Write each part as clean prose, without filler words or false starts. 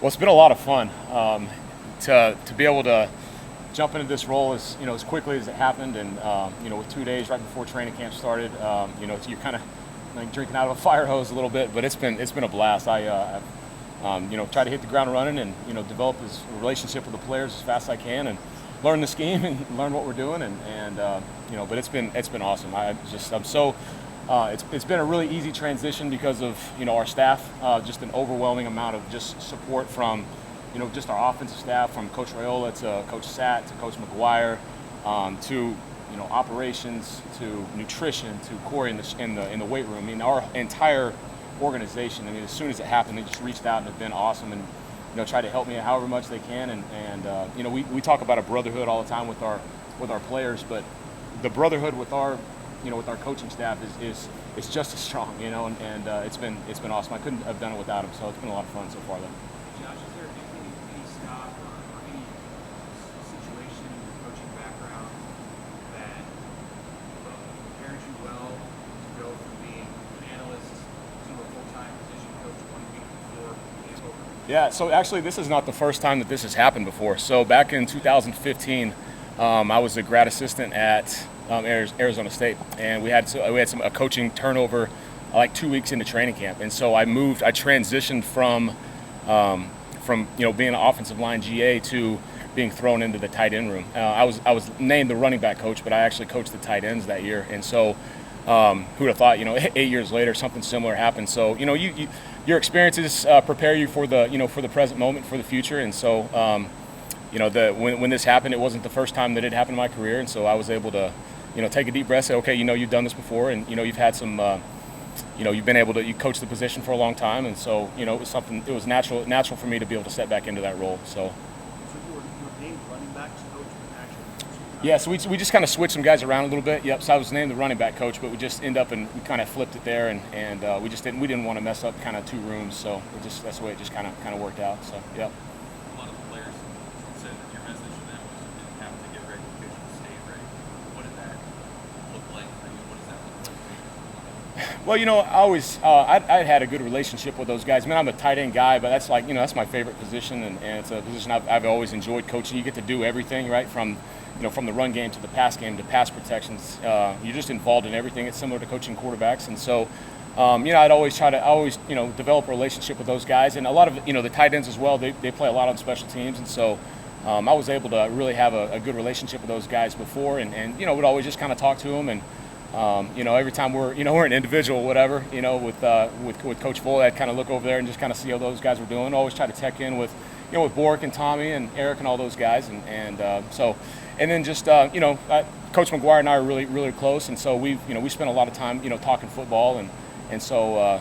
Well, it's been a lot of fun to be able to jump into this role as quickly as it happened, and with 2 days right before training camp started. You're kind of like drinking out of a fire hose a little bit, but it's been a blast. I've tried to hit the ground running and develop this relationship with the players as fast as I can and learn the scheme and learn what we're doing, but it's been awesome. It's been a really easy transition because of our staff, just an overwhelming amount of just support from just our offensive staff, from Coach Raiola to Coach Satt to Coach McGuire, to operations, to nutrition, to Corey in the weight room. I mean, our entire organization. I mean, as soon as it happened, they just reached out and have been awesome and tried to help me however much they can. We talk about a brotherhood all the time with our players, but the brotherhood with our with our coaching staff is just as strong. It's been awesome. I couldn't have done it without them. So it's been a lot of fun so far, though. Josh, is there any stop or any situation in your coaching background that prepares you well to go from being an analyst to a full-time position coach 1 week before it's over? Yeah, so actually this is not the first time that this has happened before. So back in 2015, I was a grad assistant at Arizona State, and we had a coaching turnover like 2 weeks into training camp, and so I transitioned from being an offensive line GA to being thrown into the tight end room. I was named the running back coach, but I actually coached the tight ends that year, and so who would have thought 8 years later something similar happened. So your experiences prepare you for the present moment, for the future, and so when this happened, it wasn't the first time that it happened in my career, and so I was able to take a deep breath, say, okay, you've done this before, and you've had some you've been able to coach the position for a long time, and so it was natural for me to be able to step back into that role. So you were named running back coach, actually. Yeah, so we just kind of switched some guys around a little bit. Yep, so I was named the running back coach, but we just end up and we kind of flipped it there, and we didn't want to mess up kind of two rooms, so that's the way it just kind of worked out. So yep. A lot of the players said that your message to them was you didn't have to get ready because you stayed ready. What did that look like for you? What does that look like for you? Well, I had a good relationship with those guys. I mean, I'm a tight end guy, but that's that's my favorite position, and it's a position I've always enjoyed coaching. You get to do everything, right, from the run game to the pass game to pass protections. You're just involved in everything. It's similar to coaching quarterbacks, and so I'd always try to develop a relationship with those guys, and a lot of the tight ends as well. They play a lot on special teams, and so I was able to really have a good relationship with those guys before, and would always just kind of talk to them, and every time we're an individual, whatever, with Coach Foley, I'd kind of look over there and just kind of see how those guys were doing. Always try to check in with with Bork and Tommy and Eric and all those guys, and then just Coach McGuire and I are really, really close, and so we spent a lot of time talking football, and so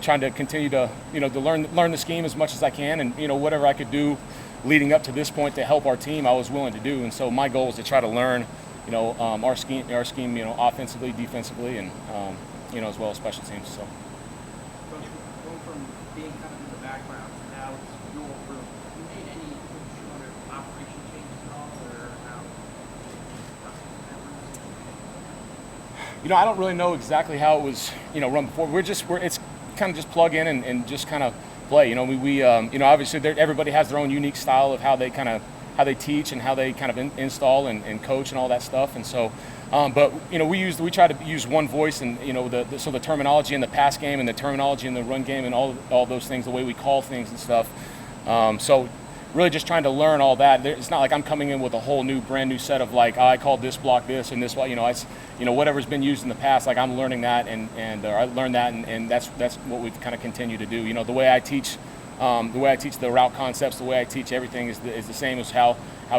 trying to continue to to learn the scheme as much as I can, and whatever I could do leading up to this point to help our team, I was willing to do. And so my goal is to try to learn our scheme offensively, defensively, and as well as special teams. So Going from being kind of in the background to now it's your room, have you made any operation changes at all, or how? I don't really know exactly how it was run before. It's kind of just plug in and just kind of play. We obviously everybody has their own unique style of how they teach and how they kind of install and coach and all that stuff. And so, but we try to use one voice, and so the terminology in the pass game and the terminology in the run game and all those things, the way we call things and stuff. So really just trying to learn all that. It's not like I'm coming in with a whole brand new set of I called this block this and this whatever's been used in the past. Like I'm learning that and I learned that and that's what we've kind of continued to do. The way I teach the route concepts, the way I teach everything is the same as how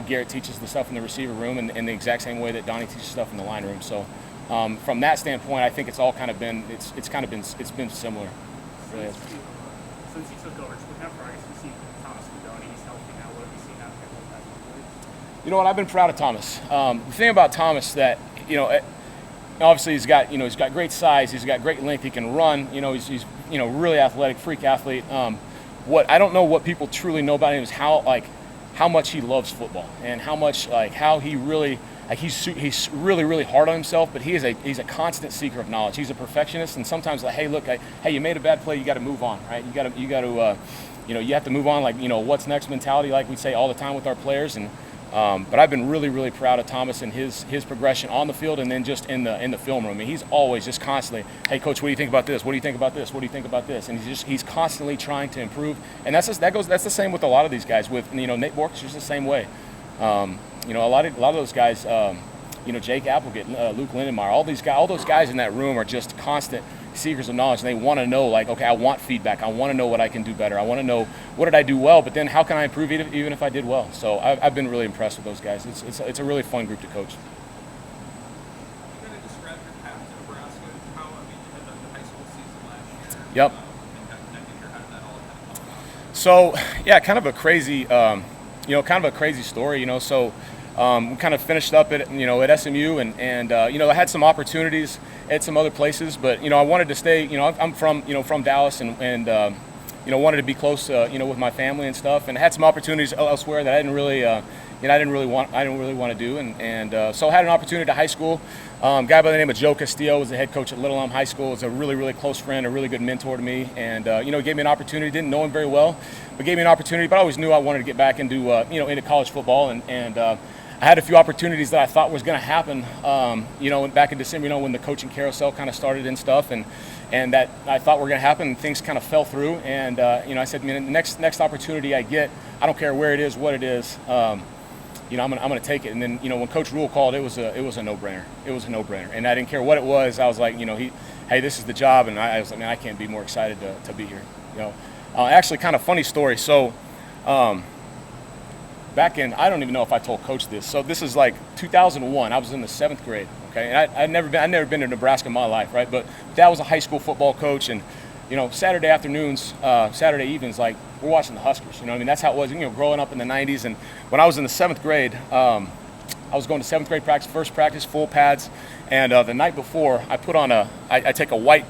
Garrett teaches the stuff in the receiver room, and the exact same way that Donnie teaches stuff in the line room. So from that standpoint, I think it's all kind of been it's been similar. Really is. Since you took over, how progress you see Thomas Donnie? He's helping out. What have you seen out there with that? You know what? I've been proud of Thomas. The thing about Thomas that obviously he's got great size, he's got great length, he can run. He's really athletic, freak athlete. What I don't know what people truly know about him is how much he loves football and how much how he really he's really, really hard on himself, but he's a constant seeker of knowledge. He's a perfectionist, and sometimes hey, look, hey, you made a bad play, you got to move on, right? You got to you have to move on, like, what's next mentality, like we say all the time with our players. And but I've been really, really proud of Thomas and his progression on the field, and then just in the film room. I mean, he's always just constantly, hey, coach, what do you think about this? What do you think about this? What do you think about this? And he's constantly trying to improve. And that's the same with a lot of these guys. With Nate Bork's just the same way. A lot of those guys. Jake Applegate, Luke Lindenmeyer, all those guys in that room are just constant seekers of knowledge, and they want to know, like, okay, I want feedback. I want to know what I can do better. I want to know what did I do well, but then how can I improve even if I did well. So I've been really impressed with those guys. It's a really fun group to coach. You kind of describe your path to Nebraska. You had the high school season last year. Yep. And that year, how did that all kind of come about? So yeah, kind of a crazy story. So. We kind of finished up at SMU, and I had some opportunities at some other places, but I wanted to stay. I'm from Dallas, and wanted to be close with my family and stuff, and had some opportunities elsewhere that I didn't really want to do, and so I had an opportunity at high school. Guy by the name of Joe Castillo was the head coach at Little Elm High School. Was a really, really close friend, a really good mentor to me, and gave me an opportunity. Didn't know him very well, but gave me an opportunity. But I always knew I wanted to get back into into college football, and I had a few opportunities that I thought was going to happen, back in December, when the coaching carousel kind of started and stuff, and that I thought were going to happen, and things kind of fell through. And I said, the next opportunity I get, I don't care where it is, what it is, I'm going to take it. And then, when Coach Rule called, it was a no-brainer. It was a no-brainer, and I didn't care what it was. I was like, hey, this is the job, and I was like, man, I can't be more excited to be here. Actually, kind of funny story. So. Back in, I don't even know if I told Coach this. So this is like 2001. I was in the 7th grade. Okay, and I'd never been to Nebraska in my life, right? But Dad was a high school football coach, and Saturday afternoons, Saturday evenings, like we're watching the Huskers. That's how it was. Growing up in the 90s, and when I was in the 7th grade, I was going to 7th grade practice, first practice, full pads, and the night before, I put on I take a white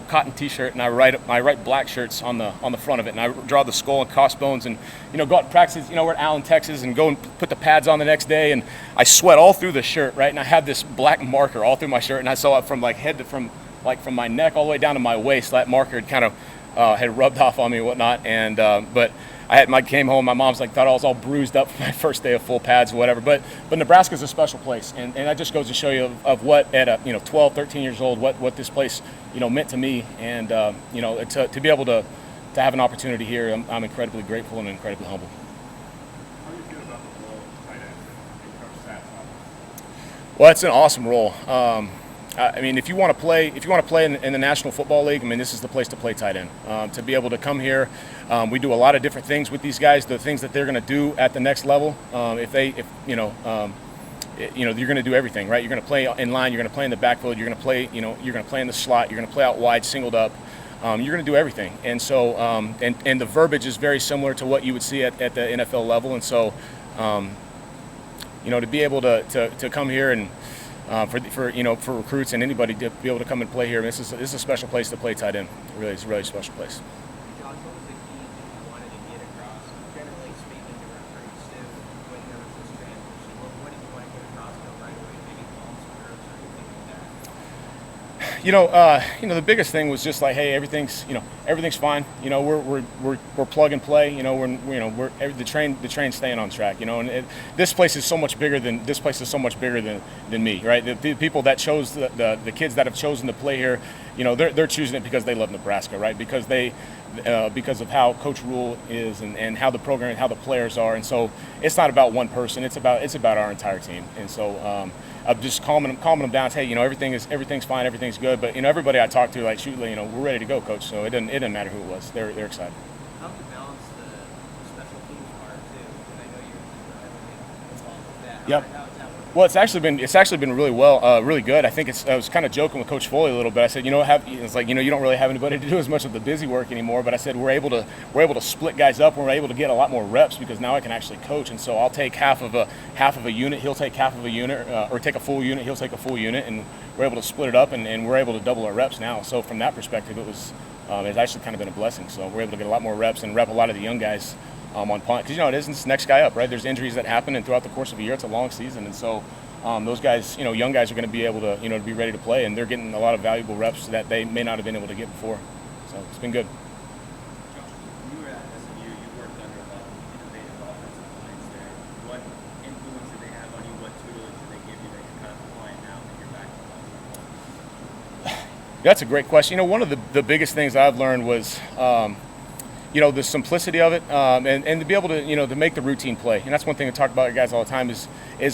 cotton T-shirt, and I write black shirts on the front of it, and I draw the skull and crossbones, and go out and practice. We're at Allen, Texas, and go and put the pads on the next day, and I sweat all through the shirt, right? And I had this black marker all through my shirt, and I saw it from from my neck all the way down to my waist. That marker had kind of had rubbed off on me and whatnot, and but I came home. My mom's thought I was all bruised up for my first day of full pads or whatever. But Nebraska's a special place, and that just goes to show you of what at 12, 13 years old, what this place meant to me, and to be able to have an opportunity here, I'm incredibly grateful and incredibly humble. How do you feel about the role of tight end in Coach Satz's offense? Well, it's an awesome role. If you want to play in the National Football League, this is the place to play tight end. To be able to come here, we do a lot of different things with these guys. The things that they're going to do at the next level, you're going to do everything, right? You're going to play in line. You're going to play in the backfield. You're going to play, you're going to play in the slot. You're going to play out wide, singled up. You're going to do everything. And so, and the verbiage is very similar to what you would see at the NFL level. And so, to be able to come here and for recruits and anybody to be able to come and play here, this is a special place to play tight end. It's a really special place. Josh, what was the key that you wanted to get across, generally speaking, to recruits too, when there was this transition? What did you want to get across to them right away? Maybe calm some nerves or anything like that? The biggest thing was just like, hey, everything's fine. We're plug and play. The train's staying on track. And this place is so much bigger than me, right? The people that chose the kids that have chosen to play here, they're choosing it because they love Nebraska, right? Because of how Coach Rule is and how the program and how the players are, and so it's not about one person. It's about our entire team, and so. Of just calming them down. Hey, everything's fine, everything's good. But everybody I talk to, like, shoot, we're ready to go, coach. So it doesn't matter who it was. They're excited. How do you balance the special teams part too? Because I know you're everything involved with that. Yep. How is that working? Well, it's actually been really good. I think I was kind of joking with Coach Foley a little bit. I said, you don't really have anybody to do as much of the busy work anymore. But I said we're able to split guys up. We're able to get a lot more reps because now I can actually coach. And so I'll take half of a unit. He'll take half of a unit, or take a full unit. He'll take a full unit, and we're able to split it up, and we're able to double our reps now. So from that perspective, it's actually kind of been a blessing. So we're able to get a lot more reps and rep a lot of the young guys. On punt, because it isn't this next guy up, right? There's injuries that happen, and throughout the course of a year, it's a long season, and so those guys, young guys, are going to be able to, to be ready to play, and they're getting a lot of valuable reps that they may not have been able to get before. So it's been good. Josh, when you were at SMU, That's a great question. One of the biggest things I've learned was, the simplicity of it, and to be able to, to make the routine play. And that's one thing I talk about, guys, all the time is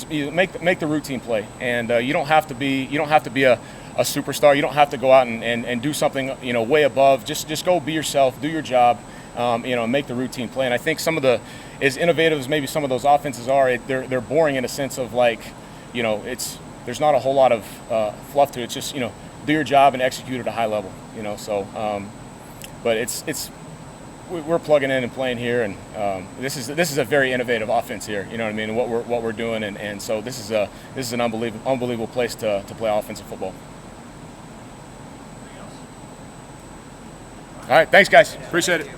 you make the routine play. And you don't have to be a superstar. You don't have to go out and do something, way above. Just go be yourself, do your job, and make the routine play. And I think some of as innovative as maybe some of those offenses are, they're boring in a sense of like, there's not a whole lot of fluff to it. It's just, do your job and execute at a high level, So, but we're plugging in and playing here, and this is a very innovative offense here. You know what I mean? And what we're doing, and so this is an unbelievable place to play offensive football. Anything else? All right, thanks guys, appreciate it.